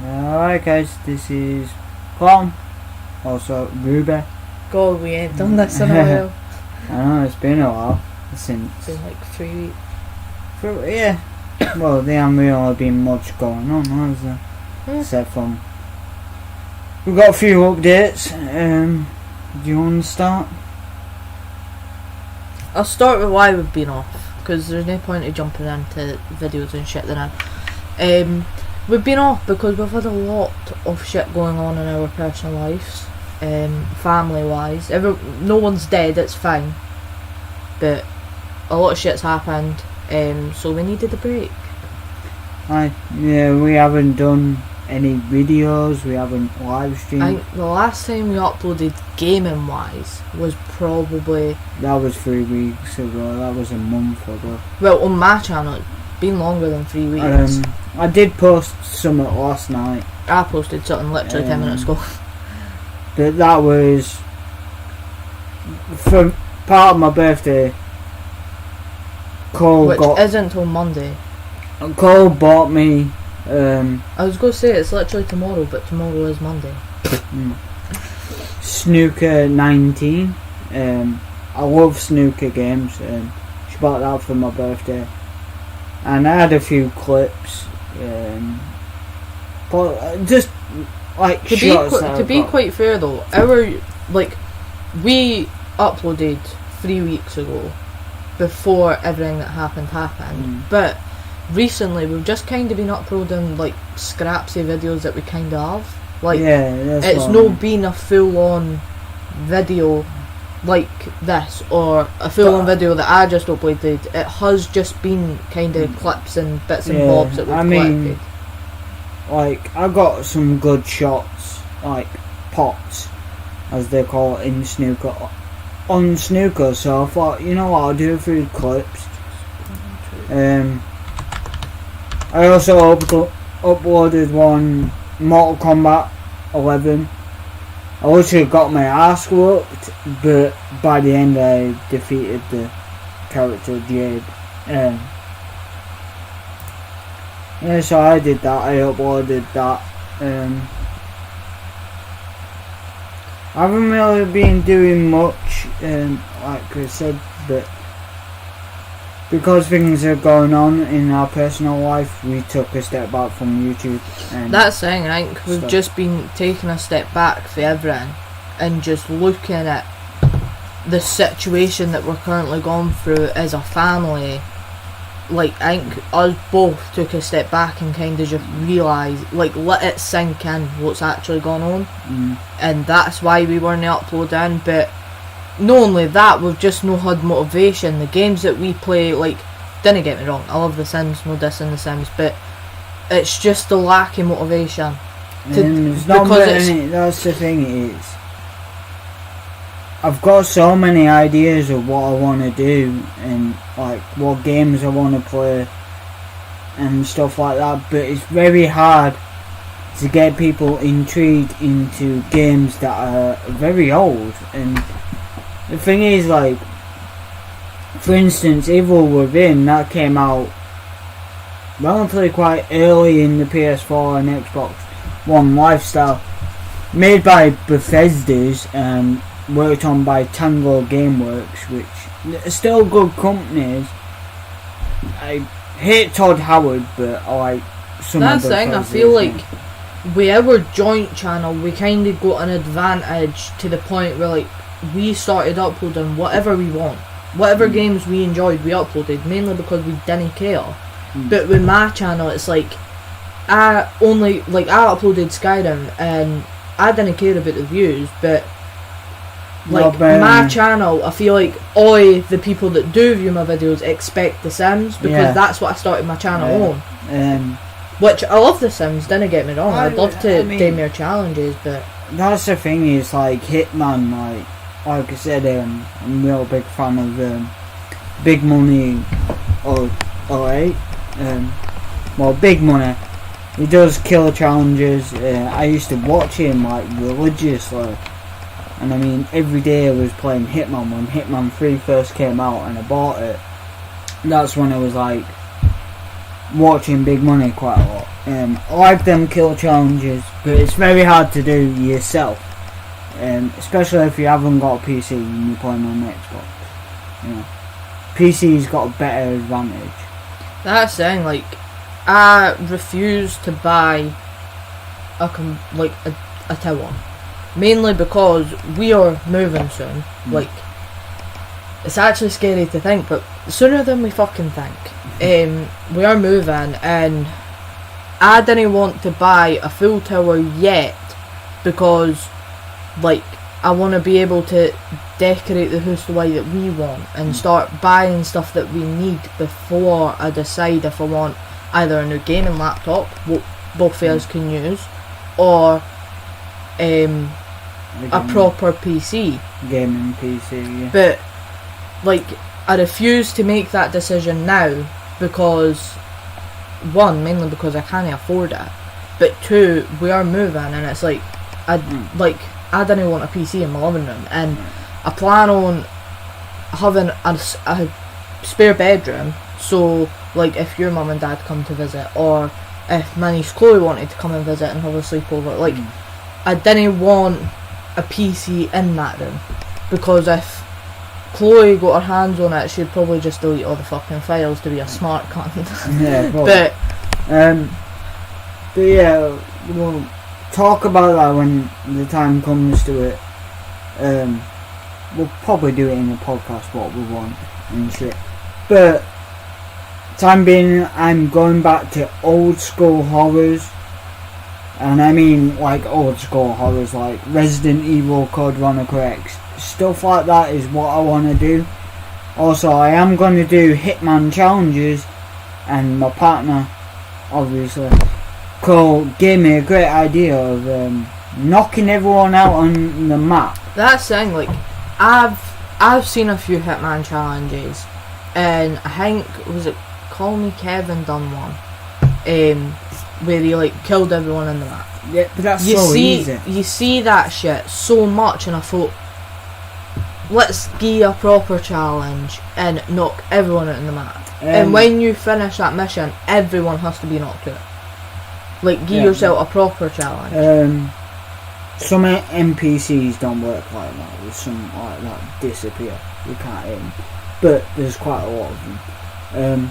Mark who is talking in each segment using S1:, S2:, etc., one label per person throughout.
S1: Alright guys, this is Clown, also Ruby.
S2: God, we ain't done this in a while.
S1: I know, it's been a while since...
S2: It's been like 3 weeks.
S1: Yeah. Well, there hasn't really been much going on, has there? Except from... We've got a few updates. Do you want to start?
S2: I'll start with why we've been off, because there's no point in jumping into videos and shit then. We've been off because we've had a lot of shit going on in our personal lives, family wise. No one's dead, it's fine, but a lot of shit's happened, so we needed a break.
S1: Yeah, we haven't done any videos, we haven't live streamed.
S2: I think the last time we uploaded gaming wise was probably...
S1: That was 3 weeks ago, that was a month ago.
S2: Well, on my channel, it's been longer than 3 weeks.
S1: I did post something last night.
S2: I posted something literally 10 minutes ago.
S1: But that was for part of my birthday.
S2: Which isn't till Monday.
S1: Cole bought me
S2: I was going to say it's literally tomorrow, but tomorrow is Monday.
S1: Snooker 19. I love snooker games. She bought that for my birthday, and I had a few clips. But just like
S2: to be quite fair though, we uploaded 3 weeks ago before everything that happened. But recently we've just kind of been uploading like scrapsy videos that we kind of have. Like, it's not been a full-on video like this, or a full-on video that I just uploaded. It has just been kind of clips and bits and bobs that we've collected.
S1: Like, I got some good shots, like pots, as they call it in snooker, on snooker. So I thought, you know what, I'll do a few clips. I also uploaded one Mortal Kombat 11. I literally got my ass whooped, but by the end I defeated the character Jade. Yeah, so I did that. I uploaded that. I haven't really been doing much, like I said, but because things are going on in our personal life, we took a step back from YouTube. And
S2: that's the thing, I think we've just been taking a step back for everything and just looking at the situation that we're currently going through as a family. Like, I think us both took a step back and kind of just realised, like, let it sink in what's actually going on. And that's why we weren't uploading. But not only that, we've just not had motivation. The games that we play, like, didn't get me wrong, I love The Sims, no dissing The Sims, but it's just the lack of motivation.
S1: That's the thing, is I've got so many ideas of what I want to do and like what games I want to play and stuff like that, but it's very hard to get people intrigued into games that are very old. And the thing is, like, for instance, Evil Within, that came out relatively quite early in the PS4 and Xbox One lifestyle, made by Bethesda's and worked on by Tango Gameworks, which are still good companies. I hate Todd Howard, but I like some of the thing.
S2: I feel like with our joint channel, we kind of got an advantage to the point where, like, we started uploading whatever we want, whatever games we enjoyed, we uploaded, mainly because we didn't care. But with my channel, it's like I uploaded Skyrim and I didn't care about the views, but like my channel, I feel like all the people that do view my videos expect The Sims, because that's what I started my channel on. Which I love The Sims, don't get me wrong, I'd love to do more challenges, but
S1: that's the thing, is like Hitman, like I said, I'm a real big fan of Big Money 08. Well, Big Money, he does killer challenges. I used to watch him like religiously. And I mean, every day I was playing Hitman. When Hitman 3 first came out and I bought it, that's when I was like, watching Big Money quite a lot. I like them kill challenges, but it's very hard to do yourself. Especially if you haven't got a PC and you're playing on Xbox. You know, PC's got a better advantage.
S2: That's the thing, like, I refuse to buy a tower. Mainly because we are moving soon. Like, it's actually scary to think, but sooner than we fucking think. We are moving, and I didn't want to buy a full tower yet because, like, I want to be able to decorate the house the way that we want and start buying stuff that we need before I decide if I want either a new gaming laptop, what both of us can use, or a proper PC.
S1: Gaming PC, yeah.
S2: But, like, I refuse to make that decision now because, one, mainly because I can't afford it, but two, we are moving and it's like, I didn't want a PC in my living room, and I plan on having a spare bedroom, so, like, if your mum and dad come to visit, or if my niece Chloe wanted to come and visit and have a sleepover, like, I didn't want a PC in that room, because if Chloe got her hands on it, she'd probably just delete all the fucking files to be a smart cunt.
S1: Yeah, probably. But yeah, we'll talk about that when the time comes to it. We'll probably do it in a podcast what we want and shit. But time being, I'm going back to old school horrors. And I mean, like, old school horrors, like Resident Evil, Code Veronica X. Stuff like that is what I want to do. Also, I am going to do Hitman challenges. And my partner, obviously, gave me a great idea of knocking everyone out on the map.
S2: That's the thing, like, I've seen a few Hitman challenges. And I think, was it Call Me Kevin done one? Where he, like, killed everyone in the map.
S1: Yeah, but that's so easy.
S2: You see that shit so much, and I thought, let's give a proper challenge and knock everyone out in the map. And when you finish that mission, everyone has to be knocked out. Like, give yourself a proper challenge.
S1: Some NPCs don't work like that. There's some like that disappear. You can't hit them. But there's quite a lot of them.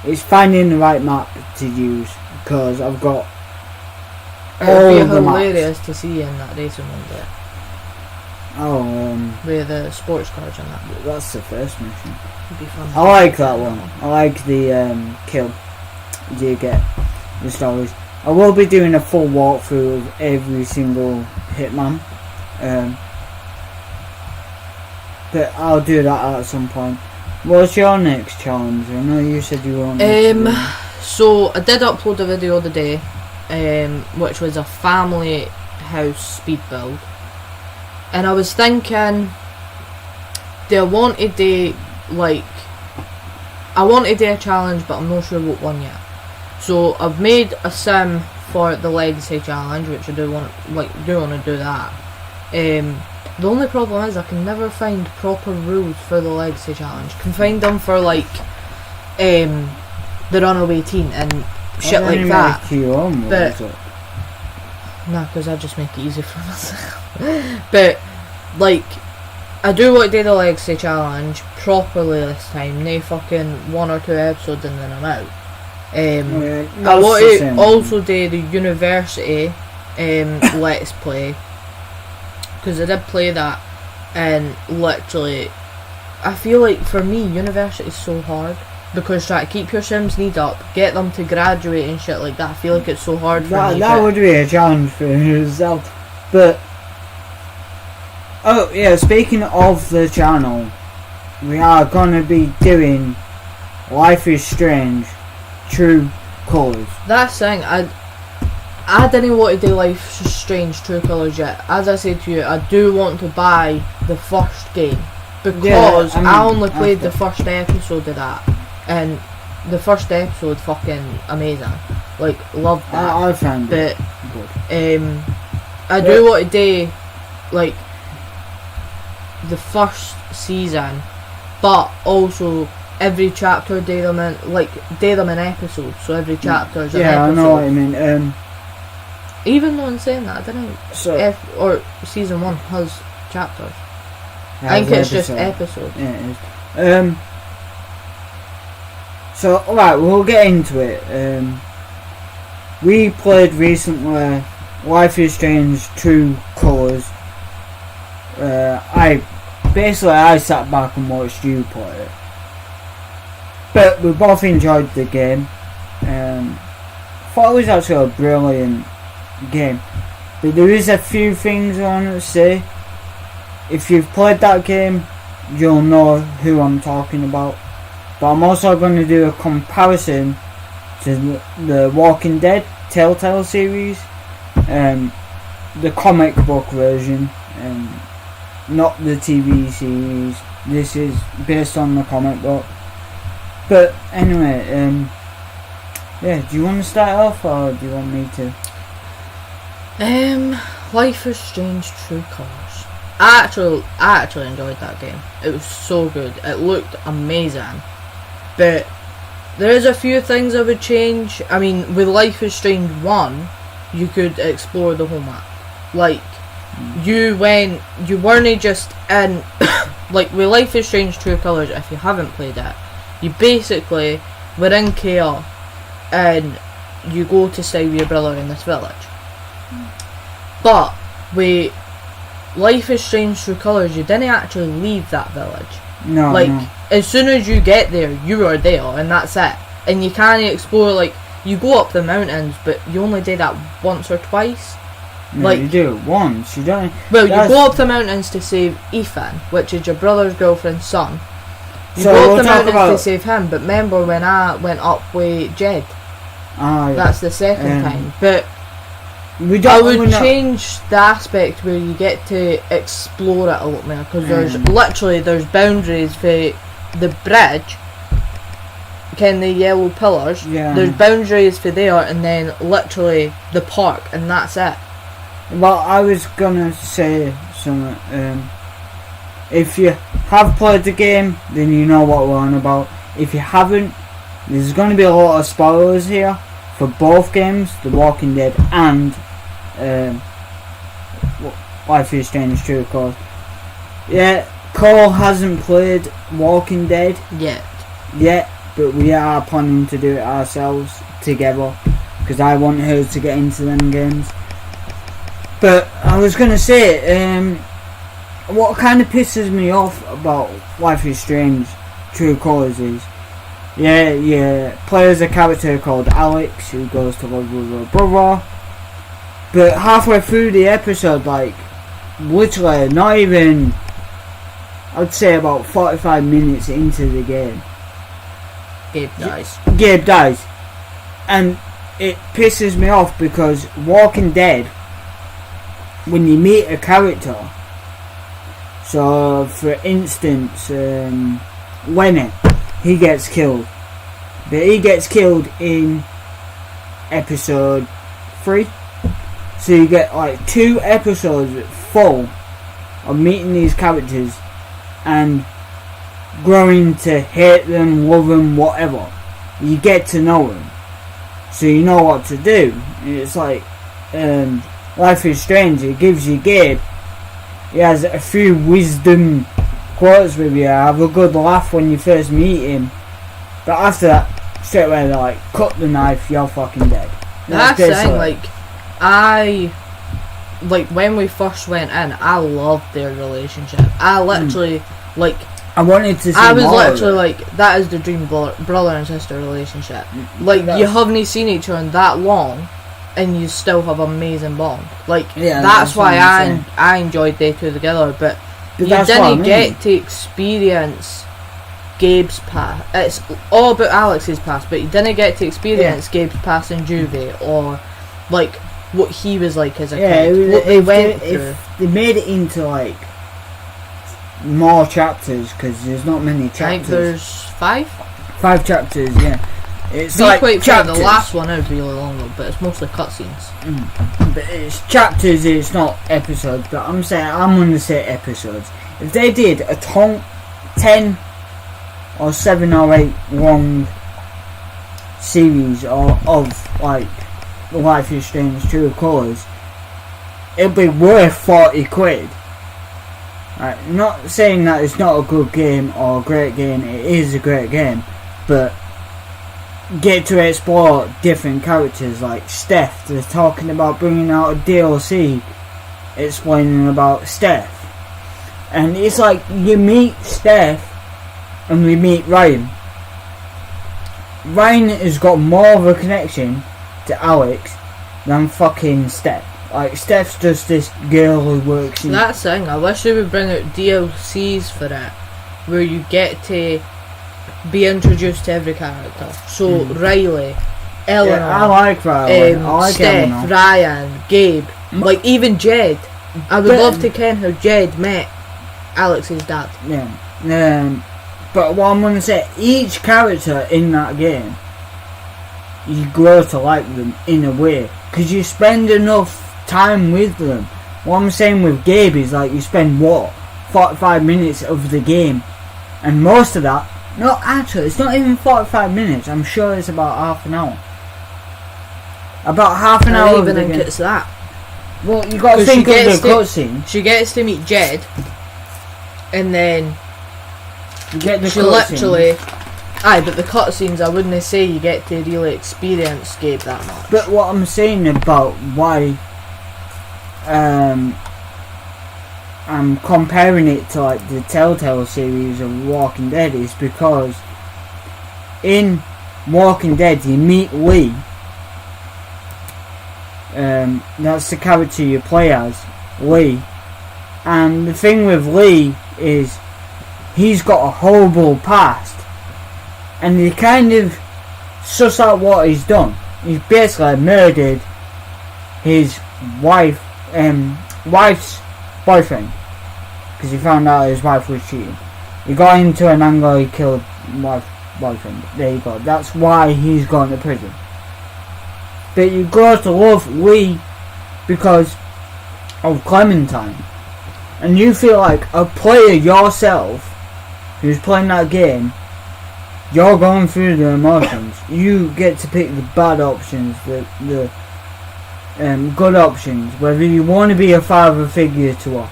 S1: It's finding the right map to use, because I've got all
S2: It'd be
S1: the maps.
S2: hilarious to see in that racing one day. With the sports cars and that.
S1: That's the first mission.
S2: It'd be fun.
S1: I like that one. I like the kill. Do you get the stories? I will be doing a full walkthrough of every single Hitman. But I'll do that at some point. What's your next challenge? I know you said you wanted
S2: so I did upload a video the day, which was a family house speed build. And I was thinking, do I want to do, like, I want to do a challenge, but I'm not sure what one yet. So I've made a sim for the legacy challenge, which I do want to do that. The only problem is I can never find proper rules for the legacy challenge. I can find them for, like, the runaway teen and shit like that. But nah, because I just make it easy for myself. But, like, I do want to do the legacy challenge properly this time. No fucking 1 or 2 episodes and then I'm out. I want to also do the university let's play, because I did play that, and literally I feel like for me university is so hard, because try to keep your Sims needs up, get them to graduate and shit like that. I feel like it's so hard for me.
S1: That would be a challenge for yourself. But oh yeah, speaking of the channel, we are gonna be doing Life is Strange True Colours.
S2: That's the thing, I didn't want to do Life is Strange True Colours yet. As I said to you, I do want to buy the first game, because I only played the first episode of that, and the first episode fucking amazing. Like, loved that.
S1: I found it
S2: good. I do want to do, like, the first season, but also every chapter day them in episodes, so every chapter is an
S1: yeah,
S2: episode.
S1: I know what you mean.
S2: Even though in saying that, I don't know,
S1: So
S2: or season 1 has chapters.
S1: yeah,
S2: I think it's just
S1: episode.
S2: episodes.
S1: Yeah, it is. So alright, we'll get into it. We played recently Life is Strange True Colours. I sat back and watched you play it, but we both enjoyed the game. Thought it was actually a brilliant game, but there is a few things I want to say. If you've played that game, you'll know who I'm talking about, but I'm also going to do a comparison to the Walking Dead Telltale series, the comic book version, not the TV series. This is based on the comic book. But anyway, yeah, do you want to start off or do you want me to?
S2: Life is Strange True Colours. I actually enjoyed that game. It was so good. It looked amazing. But there is a few things I would change. I mean, with Life is Strange 1, you could explore the whole map. Like, you weren't just in, like, with Life is Strange True Colours, if you haven't played it, you basically were in chaos and you go to stay with your brother in this village. But with Life is Strange True Colours, you didn't actually leave that village.
S1: No.
S2: Like,
S1: no.
S2: as soon as you get there, you are there, and that's it. And you can't explore, like, you go up the mountains, but you only do that once or twice.
S1: No,
S2: like,
S1: you do it once. You don't.
S2: Well, you go up the mountains to save Ethan, which is your brother's girlfriend's son. You
S1: So
S2: go
S1: we'll
S2: up the
S1: talk
S2: mountains
S1: about
S2: to save him, but remember when I went up with Jed?
S1: Yeah.
S2: That's the second time. But
S1: we
S2: I
S1: don't.
S2: would change the aspect where you get to explore it a lot more, because there's boundaries for the bridge, the yellow pillars.
S1: Yeah.
S2: There's boundaries for there, and then literally the park, and that's it.
S1: Well, I was gonna say something. If you have played the game, then you know what we're on about. If you haven't, there's going to be a lot of spoilers here for both games, The Walking Dead and Life is Strange True Colours. Yeah, Cole hasn't played Walking Dead yet, but we are planning to do it ourselves together, because I want her to get into them games. But I was going to say, what kind of pisses me off about Life is Strange True Colours is, plays a character called Alex who goes to live with her brother, but halfway through the episode, like, literally not even, I'd say about 45 minutes into the game, Gabe dies. And it pisses me off, because Walking Dead, when you meet a character, so for instance, Lenny, he gets killed, but he gets killed in episode 3, so you get like 2 episodes full of meeting these characters and growing to hate them, love them, whatever. You get to know them, so you know what to do. It's like Life is Strange, it gives you Gabe. He has a few wisdom quotes with you, have a good laugh when you first meet him, but after that, straight away they're like, cut the knife, you're fucking dead.
S2: That's the thing, when we first went in, I loved their relationship. I literally,
S1: I wanted to see
S2: I was
S1: more
S2: literally like, that is the dream brother and sister relationship. Like, you haven't seen each other in that long, and you still have an amazing bond. That's why I enjoyed they two together, but you didn't get to experience Gabe's past. It's all about Alex's past, but you didn't get to experience Gabe's past in Juvie, or like what he was like as a kid. What they went through.
S1: If they made it into like more chapters, because there's not many chapters.
S2: I think there's 5.
S1: 5 chapters, yeah. It's
S2: Be
S1: like
S2: quite fair,
S1: chapters.
S2: the last one is really long though, but it's mostly cutscenes.
S1: But it's chapters, it's not episodes, but I'm going to say episodes. If they did a 10 or 7 or 8 long series of like Life is Strange True Colours, it'll be worth 40 quid. Right, not saying that it's not a good game or a great game, it is a great game, but get to explore different characters like Steph. They're talking about bringing out a DLC explaining about Steph, and it's like you meet Steph and we meet Ryan. Ryan has got more of a connection to Alex than fucking Steph. Like, Steph's just this girl who works in...
S2: That's the thing, I wish they would bring out DLCs for it, where you get to be introduced to every character. So, Riley, Eleanor...
S1: Yeah, I like Riley. I like
S2: Steph,
S1: Eleanor.
S2: Ryan, Gabe, like even Jed. I would love to ken how Jed met Alex's dad.
S1: Yeah. But what I'm going to say, each character in that game, you grow to like them in a way, because you spend enough time with them. What I'm saying with Gabe is like you spend 45 minutes of the game, and most of that, no, actually it's not even 45 minutes, I'm sure it's about half an hour. About half an hour.
S2: I don't even think it's that.
S1: Well, you got to think of the cutscene.
S2: She gets to meet Jed, and then
S1: you get the
S2: she literally. Aye, but the cutscenes, I wouldn't say you get to really experience Gabe that much.
S1: But what I'm saying about why I'm comparing it to like the Telltale series of Walking Dead is because in Walking Dead you meet Lee. That's the character you play as, Lee. And the thing with Lee is he's got a horrible past. And you kind of suss out what he's done. He's basically murdered his wife's boyfriend, because he found out his wife was cheating. He got into an angle, he killed boyfriend. There you go. That's why he's gone to prison. But you grow to love Lee because of Clementine, and you feel like a player yourself who's playing that game. You're going through the emotions. You get to pick the bad options, the good options. Whether you want to be a father figure to her,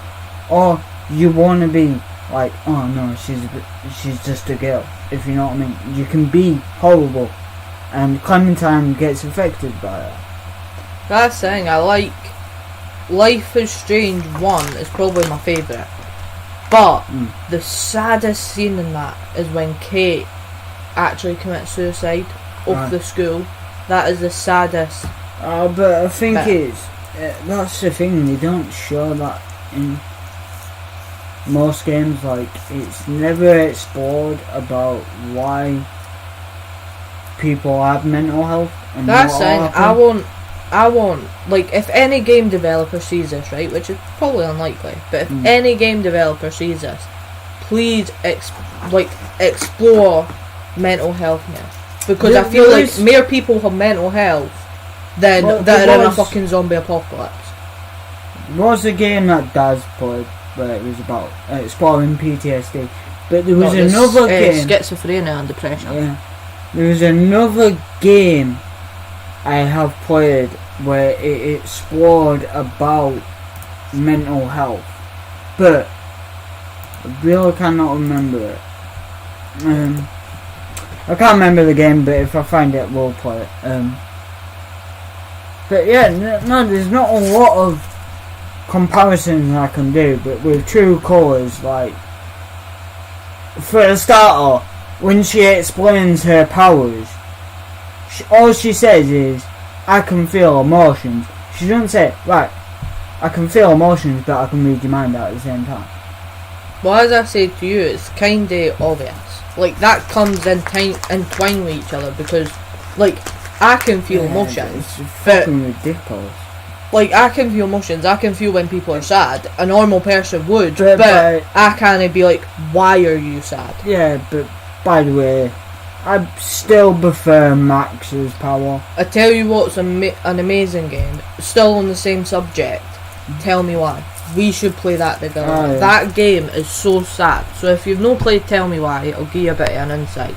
S1: or you want to be like, oh no, she's just a girl. If you know what I mean. You can be horrible, and Clementine gets affected by it.
S2: That's the thing. I like Life is Strange 1 is probably my favourite, but the saddest scene in that is when Kate actually commits suicide off the school. That is the saddest.
S1: But I think that's the thing, they don't show that in most games. Like, it's never explored about why people have mental health. And
S2: that's saying I want like, if any game developer sees this, right, which is probably unlikely, but if any game developer sees this, please explore mental health now, because I feel like more people have mental health than that are in a fucking zombie apocalypse.
S1: There was a game that Daz played where it was about exploring PTSD, but there was another game,
S2: schizophrenia and depression.
S1: Yeah, there was another game I have played where it explored about mental health, but I really cannot remember it. I can't remember the game, but if I find it, we'll play it. But yeah, no, there's not a lot of comparisons I can do, but with True Colours, like, for a starter, when she explains her powers, all she says is, I can feel emotions. She doesn't say, right, I can feel emotions, but I can read your mind out at the same time.
S2: Well, as I said to you, it's kinda obvious. Like, that comes entwined with each other, because, like, I can feel emotions.
S1: It's fucking ridiculous.
S2: Like, I can feel emotions. I can feel when people are sad. A normal person would, but I can't be like, why are you sad?
S1: Yeah, but by the way, I still prefer Max's power.
S2: I tell you what's an amazing game. Still on the same subject. Tell me why. We should play that together.
S1: Oh, yeah.
S2: That game is so sad. So if you've no played Tell Me Why, I'll give you a bit of an insight.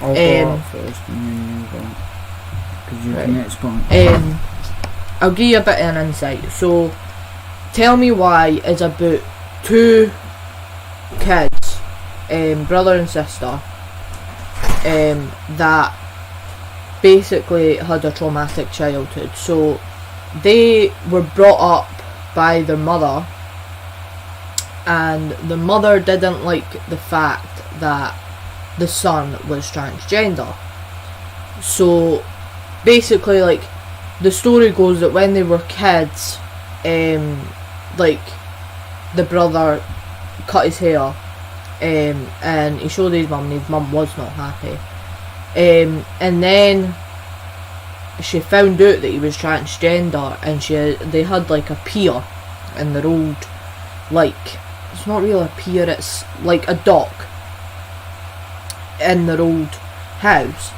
S1: I'll go out first and then you go. Because you can explain.
S2: I'll give you a bit of an insight. So, Tell Me Why is about two kids, brother and sister, that basically had a traumatic childhood. So, they were brought up by their mother, and the mother didn't like the fact that the son was transgender. So basically, like, the story goes that when they were kids, like, the brother cut his hair, and he showed his mum, and his mum was not happy, and then she found out that he was transgender, and they had like a pier in their old, like, it's not really a pier, it's like a dock in their old house,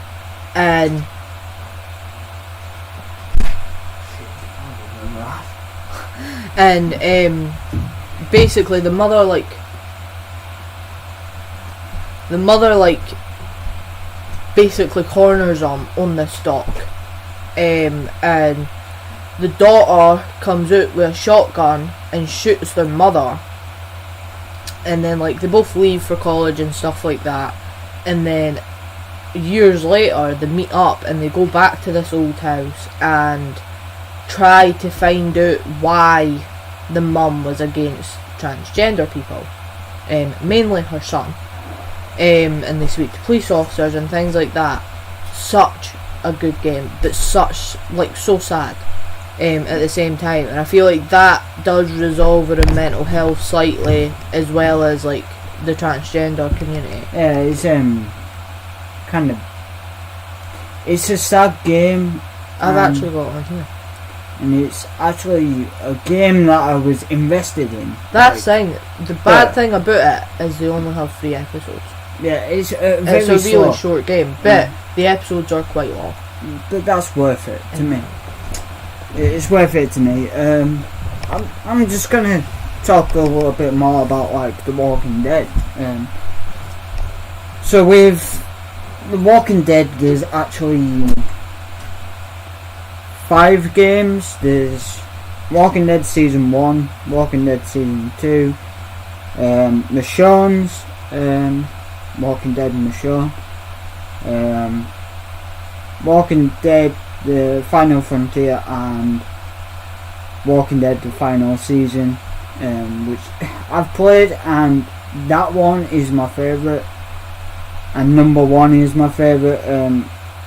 S2: and basically the mother basically corners him on this dock, and the daughter comes out with a shotgun and shoots their mother, and then like they both leave for college and stuff like that, and then years later they meet up and they go back to this old house and try to find out why the mum was against transgender people, mainly her son, and they speak to police officers and things like that. Such a good game, but such, like, so sad at the same time, and I feel like that does resolve around mental health slightly, as well as like the transgender community.
S1: Yeah, it's kind of, it's a sad game.
S2: I've actually got one here.
S1: And it's actually a game that I was invested in.
S2: That's the thing. The bad thing about it is they only have 3 episodes.
S1: Yeah, it's a very
S2: It's a really
S1: slow.
S2: short game, but the episodes are quite long.
S1: But that's worth it to me. It's worth it to me. I'm just gonna talk a little bit more about like The Walking Dead. So with The Walking Dead, there's actually 5 games. There's Walking Dead Season 1, Walking Dead Season 2, Michonne's, Walking Dead Michonne, Walking Dead The Final Frontier, and Walking Dead The Final Season, which I've played, and that one is my favourite, and number 1 is my favourite.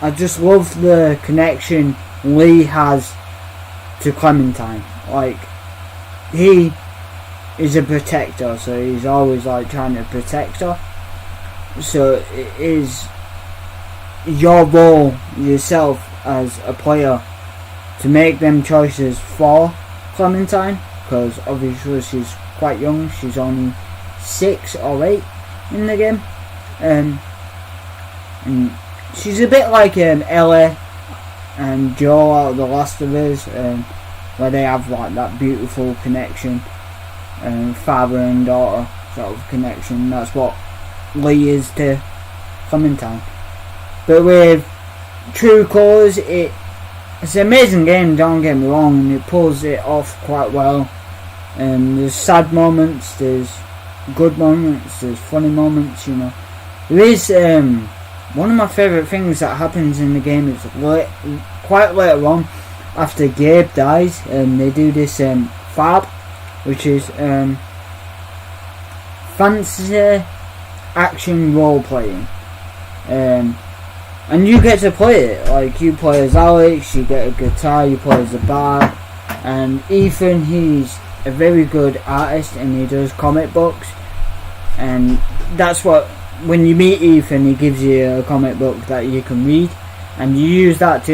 S1: I just love the connection Lee has to Clementine. Like, he is a protector, so he's always like trying to protect her. So it is your role yourself as a player to make them choices for Clementine, because obviously she's quite young. She's only 6 or 8 in the game, and she's a bit like Ellie and Joe out of The Last of Us, where they have like that beautiful connection, father and daughter sort of connection. That's what Lee is to Clementine. But with True Colours, it's an amazing game, don't get me wrong, and it pulls it off quite well. There's sad moments, there's good moments, there's funny moments, you know. There is one of my favourite things that happens in the game is quite later on, after Gabe dies, they do this fab, which is fantasy action role playing, and you get to play it. Like, you play as Alex, you get a guitar, you play as a bard, and Ethan, he's a very good artist and he does comic books, and that's what, when you meet Ethan, he gives you a comic book that you can read, and you use that to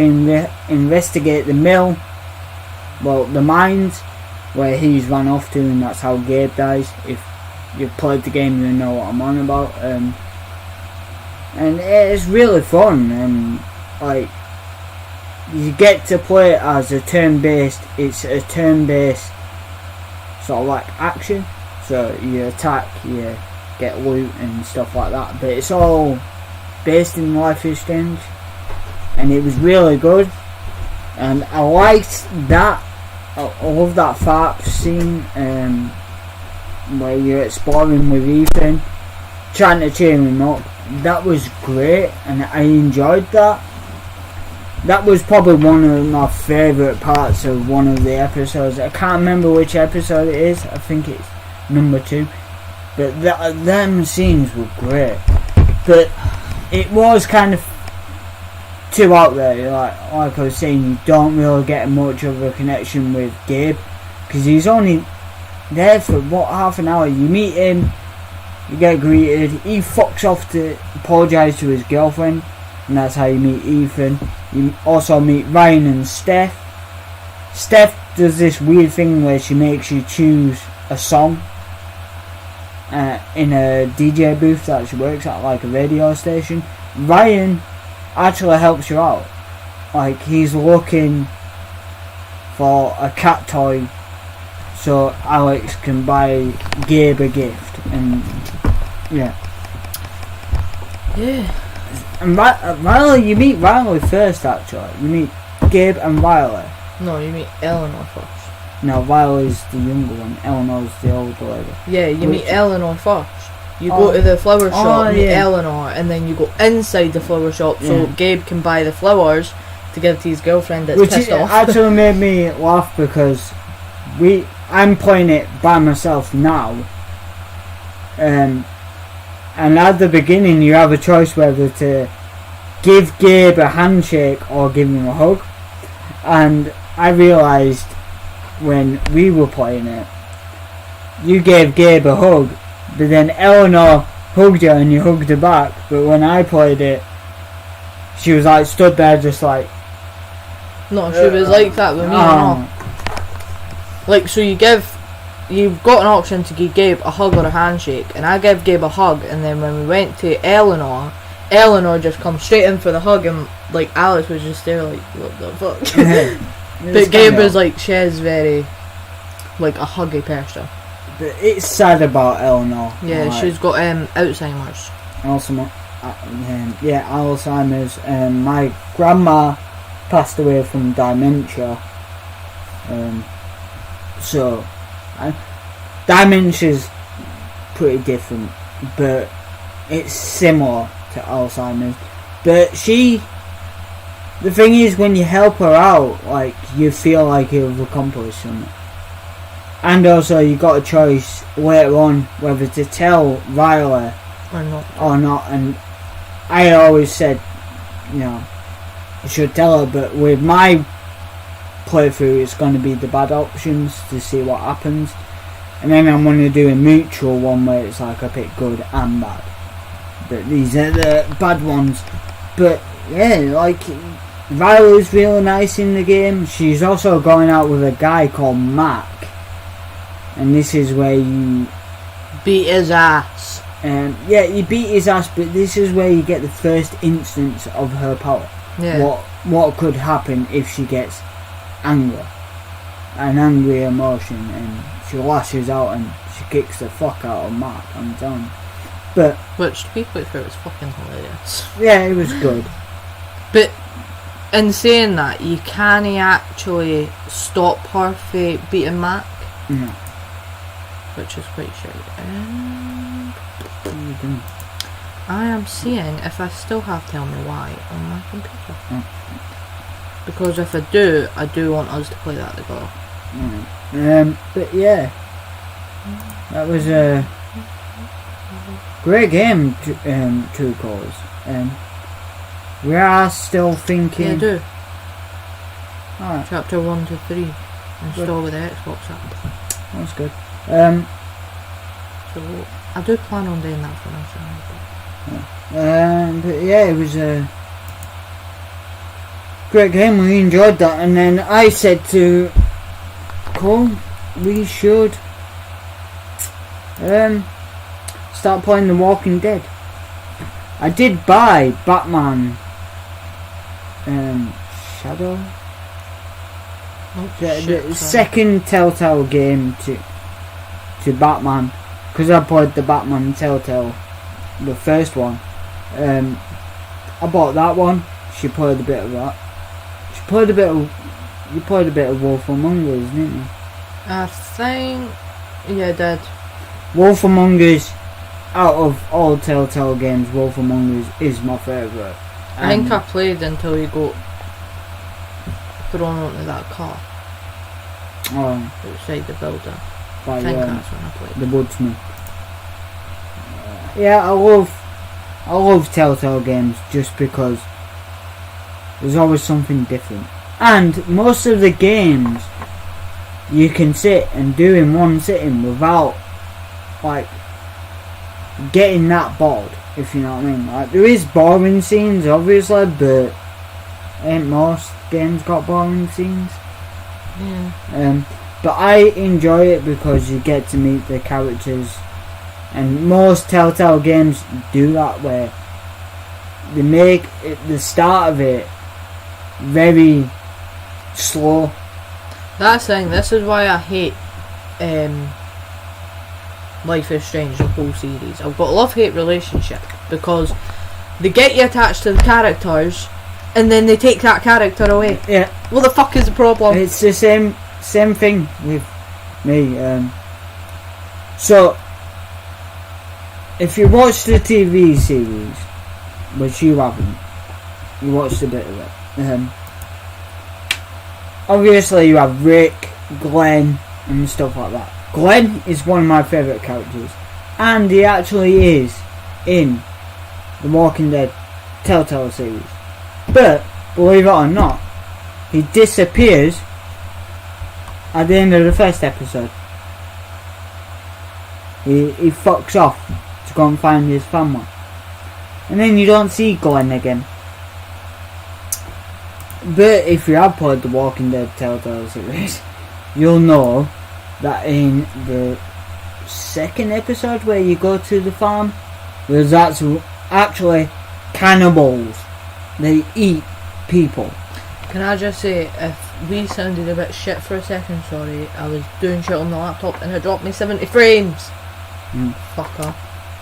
S1: investigate the mill, well, the mines where he's run off to, and that's how Gabe dies. If you've played the game, you know what I'm on about. And it's really fun, and like, you get to play it as a turn-based. It's a turn-based sort of like action. So you attack, you get loot and stuff like that. But it's all based in Life is Strange, and it was really good. And I liked that. I love that FARP scene where you're exploring with Ethan, trying to cheer him up. That was great, and I enjoyed that. That was probably one of my favourite parts of one of the episodes. I can't remember which episode it is. I think it's number 2. But them scenes were great. But it was kind of too out there. Like I was saying, you don't really get much of a connection with Gabe, because he's only there for half an hour. You meet him, you get greeted, he fucks off to apologise to his girlfriend, and that's how you meet Ethan. You also meet Ryan and Steph. Steph does this weird thing where she makes you choose a song in a DJ booth that she works at, like a radio station. Ryan actually helps you out. Like, he's looking for a cat toy so Alex can buy Gabe a gift, and yeah. And Riley, you meet Riley first actually. You meet Gabe and Riley.
S2: No, you meet Eleanor first.
S1: No, Riley's the younger one, Eleanor's the older lady.
S2: Yeah, you meet Eleanor first. You go to the flower shop, meet Eleanor, and then you go inside the flower shop so Gabe can buy the flowers to give to his girlfriend that's pissed off. Which
S1: actually made me laugh, because I'm playing it by myself now. And at the beginning you have a choice whether to give Gabe a handshake or give him a hug. And I realised when we were playing it, you gave Gabe a hug, but then Eleanor hugged you and you hugged her back. But when I played it, she was like stood there just like...
S2: No, she was like that with me. No. Like, so you've got an option to give Gabe a hug or a handshake, and I gave Gabe a hug, and then when we went to Eleanor just come straight in for the hug, and like Alex was just there like, what the fuck? But Gabe was like, she's very like a huggy person.
S1: But it's sad about Eleanor.
S2: Yeah, like, she's got Alzheimer's.
S1: Also, Alzheimer's. My grandma passed away from dementia. So dementia's pretty different, but it's similar to Alzheimer's. But the thing is, when you help her out, like, you feel like you've accomplished something. And also you got a choice later on whether to tell Riley or not. And I always said, you know, I should tell her, but with my playthrough it's going to be the bad options to see what happens, and then I'm going to do a mutual one where it's like I pick good and bad, but these are the bad ones. But yeah, like, Riley's really nice in the game. She's also going out with a guy called Mac, and this is where you
S2: beat his ass.
S1: Yeah, you beat his ass, but this is where you get the first instance of her power.
S2: Yeah.
S1: What could happen if she gets anger, an angry emotion, and she lashes out and she kicks the fuck out of Mark, I'm telling you. But
S2: which, to be quite fair, was fucking hilarious.
S1: Yeah, it was good.
S2: But in saying that, you can't actually stop her from beating Mac.
S1: No.
S2: Which is quite shit. I am seeing if I still have Tell Me Why on my computer. Because if I do want us to play that together.
S1: But yeah, that was a great game, True Cause. We are still thinking...
S2: Yeah, I do.
S1: Alright.
S2: Chapter 1 to 3. Install with the Xbox app.
S1: That's good.
S2: So, I do plan on doing that for now.
S1: But yeah, it was a great game. We enjoyed that, and then I said to Cole, we should start playing The Walking Dead. I did buy Batman Shadow, the second Telltale game to Batman, because I played the Batman Telltale, the first one. I bought that one. She played a bit of that. She played a bit of. You played a bit of Wolf Among Us, didn't you?
S2: I think. Yeah, I did.
S1: Wolf Among Us, out of all Telltale games, Wolf Among Us is my favourite.
S2: I think I played until you got thrown onto that car outside the building.
S1: By,
S2: I think that's when I played.
S1: The Woodsman. Yeah, I love Telltale games just because there's always something different. And most of the games you can sit and do in one sitting without like getting that bored, if you know what I mean. Like, there is boring scenes obviously, but ain't most games got boring scenes.
S2: Yeah.
S1: But I enjoy it because you get to meet the characters, and most Telltale games do that, where they make the start of it very slow.
S2: That's the thing. This is why I hate Life is Strange, the whole series. I've got a love-hate relationship because they get you attached to the characters and then they take that character away.
S1: Yeah.
S2: What the fuck is the problem?
S1: It's the same thing with me. So, if you watch the TV series, which you haven't, you watched a bit of it. Obviously, you have Rick, Glenn, and stuff like that. Glenn is one of my favourite characters, and he actually is in the Walking Dead Telltale series. But believe it or not, he disappears at the end of the first episode. He fucks off to go and find his family, and then you don't see Glenn again. But if you have played the Walking Dead Telltale series, you'll know that in the second episode where you go to the farm, there's actually cannibals. They eat people.
S2: Can I just say, if we sounded a bit shit for a second, sorry, I was doing shit on the laptop and it dropped me 70 frames. Fuck off.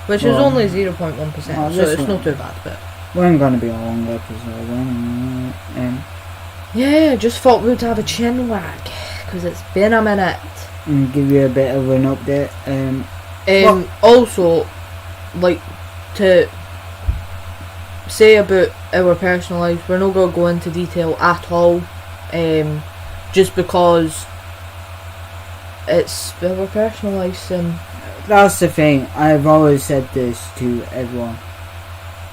S2: Which is only 0.1%, so it's not too bad, but...
S1: We ain't gonna be a long episode anyway.
S2: Yeah, just thought we'd have a chin wag, because it's been a minute.
S1: And give you a bit of an update.
S2: Also, like, to say about our personal lives, we're not going to go into detail at all, just because it's our personal lives. And
S1: that's the thing, I've always said this to everyone.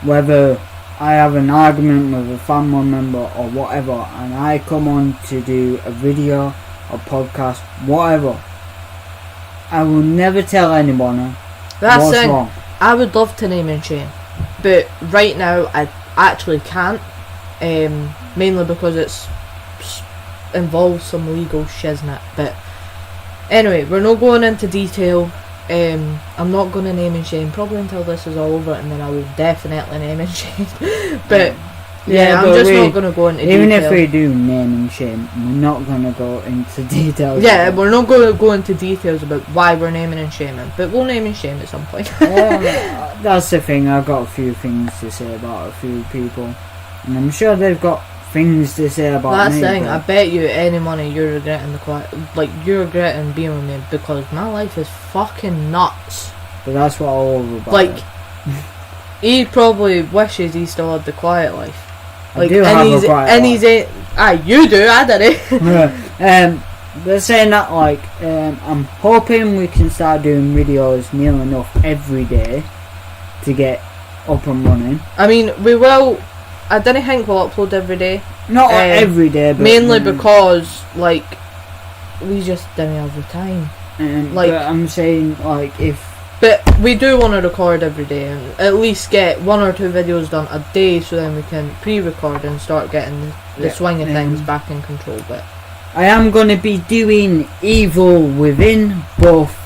S1: Whether I have an argument with a family member or whatever, and I come on to do a video, a podcast, whatever, I will never tell anyone what's wrong.
S2: I would love to name and shame, but right now I actually can't, mainly because it's involves some legal shiznit. But anyway, we're not going into detail. I'm not going to name and shame probably until this is all over, and then I will definitely name and shame. But yeah, I'm just not going to go into detail.
S1: Even if we do name and shame, we're not going to go into details.
S2: Yeah, we're not going to go into details about why we're naming and shaming, but we'll name and shame at some point.
S1: That's the thing, I've got a few things to say about a few people, and I'm sure they've got things to say about
S2: That's
S1: me.
S2: That's the thing, I bet you any money you're regretting you're regretting being with me, because my life is fucking nuts.
S1: But that's what I love about
S2: like
S1: it.
S2: He probably wishes he still had the quiet life. Like,
S1: I do have a quiet life.
S2: You do, I didn't.
S1: But saying that, like, I'm hoping we can start doing videos near enough every day to get up and running.
S2: I mean, we will. I didn't think we'll upload every day.
S1: Not every day, but
S2: mainly because, like, we just didn't have the time.
S1: Like, but I'm saying, like,
S2: But we do want to record every day and at least get 1 or 2 videos done a day, so then we can pre-record and start getting the swing of things back in control. But
S1: I am going to be doing Evil Within both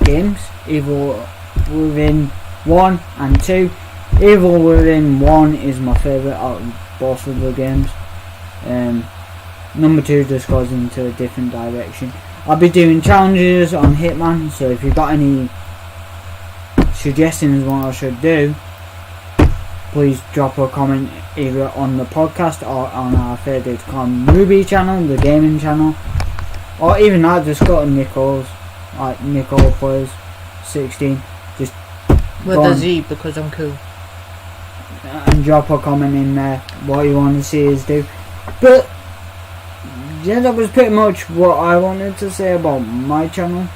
S1: games. Evil Within 1 and 2. Evil Within 1 is my favourite out of both of the games. Number 2 just goes into a different direction. I'll be doing challenges on Hitman, so if you've got any suggestions what I should do, please drop a comment either on the podcast or on our favourite Clownrubi channel, the gaming channel, or even that, just go to Nicole's, like Nicole Plays 16, just
S2: with a Z because I'm cool.
S1: And drop a comment in there what you want to see us do. But yeah, that was pretty much what I wanted to say about my channel.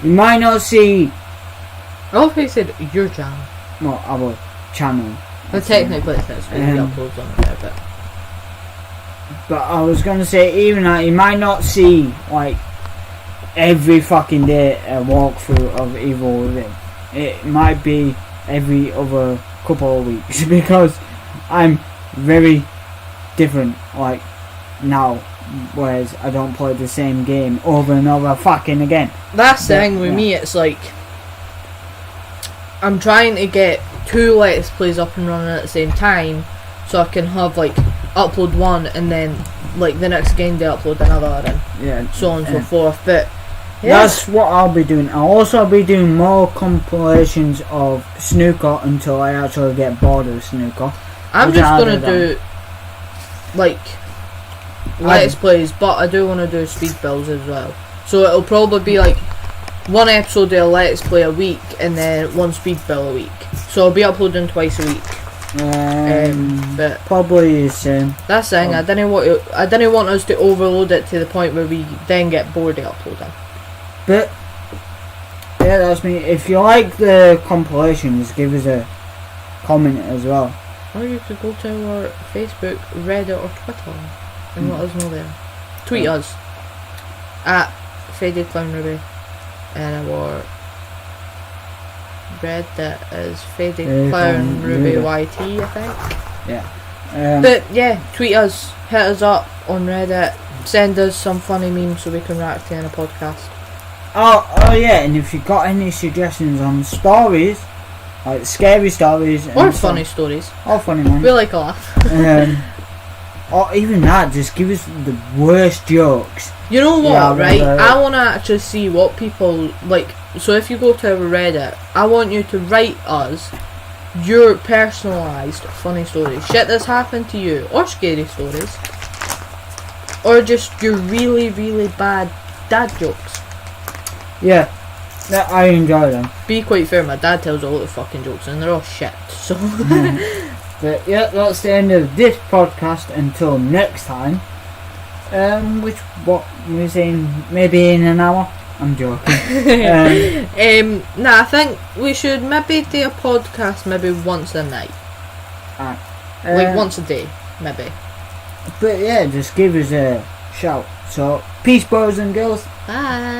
S1: You might not see,
S2: I hope you said your channel.
S1: well, our channel.
S2: But technically it says we upload on there,
S1: but I was gonna say, even that, you might not see like every fucking day a walkthrough of Evil Within. It might be every other couple of weeks because I'm very different like now, whereas I don't play the same game over and over fucking again.
S2: That's the thing with me, it's like I'm trying to get 2 Let's Plays up and running at the same time so I can have like upload one and then like the next game they upload another and so on and so forth. But yeah,
S1: that's what I'll be doing. I'll also be doing more compilations of snooker until I actually get bored of snooker.
S2: I'm just gonna do like Let's Plays, but I do want to do speed builds as well. So it'll probably be like 1 episode of a Let's Play a week and then 1 speed build a week. So I'll be uploading twice a week. But
S1: probably the same.
S2: that's the thing. I didn't want us to overload it to the point where we then get bored of uploading.
S1: But yeah, that's me. If you like the compilations, give us a comment as well.
S2: Or you could go to our Facebook, Reddit or Twitter and let us know there. Tweet us at Faded Clownrubi and our Reddit is Faded Clownrubi YT, I think.
S1: Yeah.
S2: But yeah, tweet us, hit us up on Reddit, send us some funny memes so we can react to in a podcast.
S1: Oh yeah, and if you got any suggestions on stories, like scary stories
S2: Or funny stories.
S1: or funny ones,
S2: We like a laugh.
S1: or even that, just give us the worst jokes.
S2: You know what,
S1: Yeah,
S2: right? I want to actually see what people like. So if you go to our Reddit, I want you to write us your personalised funny stories. Shit that's happened to you, or scary stories, or just your really, really bad dad jokes.
S1: Yeah, I enjoy them.
S2: Be quite fair, my dad tells all the fucking jokes and they're all shit, so...
S1: But yeah, that's the end of this podcast until next time. What were you saying? Maybe in an hour? I'm joking.
S2: Nah, I think we should maybe do a podcast maybe once a night. Like once a day, maybe.
S1: But yeah, just give us a shout. So, peace boys and girls.
S2: Bye.